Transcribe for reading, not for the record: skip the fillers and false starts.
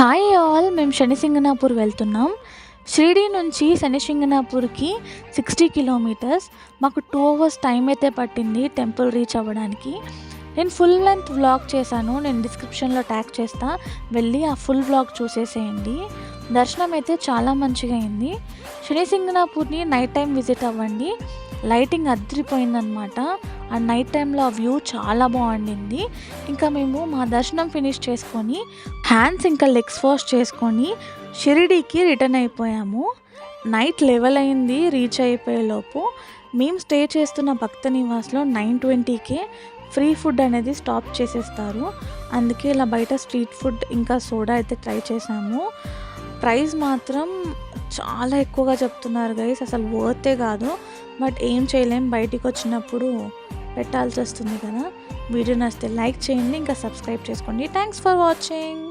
Hi all, మేము శనిసింగనాపూర్ వెళ్తున్నాం. షిరిడి నుంచి శనిసింగనాపూర్కి 60 కిలోమీటర్స్. మాకు 2 అవర్స్ టైం అయితే పట్టింది టెంపుల్ రీచ్ అవ్వడానికి. నేను ఫుల్ లెంత్ వ్లాగ్ చేశాను, నేను డిస్క్రిప్షన్లో ట్యాగ్ చేస్తా, వెళ్ళి ఆ ఫుల్ వ్లాగ్ చూసేసేయండి. దర్శనం అయితే చాలా మంచిగా అయింది. శనిసింగనాపూర్ని నైట్ టైం విజిట్ అవ్వండి. లైటింగ్ అదిరిపోయిందనమాట. ఆ నైట్ టైంలో ఆ వ్యూ చాలా బాగుండింది. ఇంకా మేము మా దర్శనం ఫినిష్ చేసుకొని హ్యాండ్స్ ఇంకా లెగ్స్ వాష్ చేసుకొని షిరిడీకి రిటర్న్ అయిపోయాము. నైట్ 11 అయింది రీచ్ అయిపోయేలోపు. మేము స్టే చేస్తున్న భక్త నివాస్లో 9:20కే ఫ్రీ ఫుడ్ అనేది స్టాప్ చేసేస్తారు. అందుకే ఇలా బయట స్ట్రీట్ ఫుడ్ ఇంకా సోడా అయితే ట్రై చేసాము. ప్రైస్ మాత్రం చాలా ఎక్కువగా చెప్తున్నారు గైస్, అసలు వర్తే కాదు. బట్ ఏం చేయలేం, బయటికి వచ్చినప్పుడు పెట్టాల్సి వస్తుంది కదా. వీడియో నచ్చితే లైక్ చేయండి, ఇంకా సబ్స్క్రైబ్ చేసుకోండి. Thanks for watching.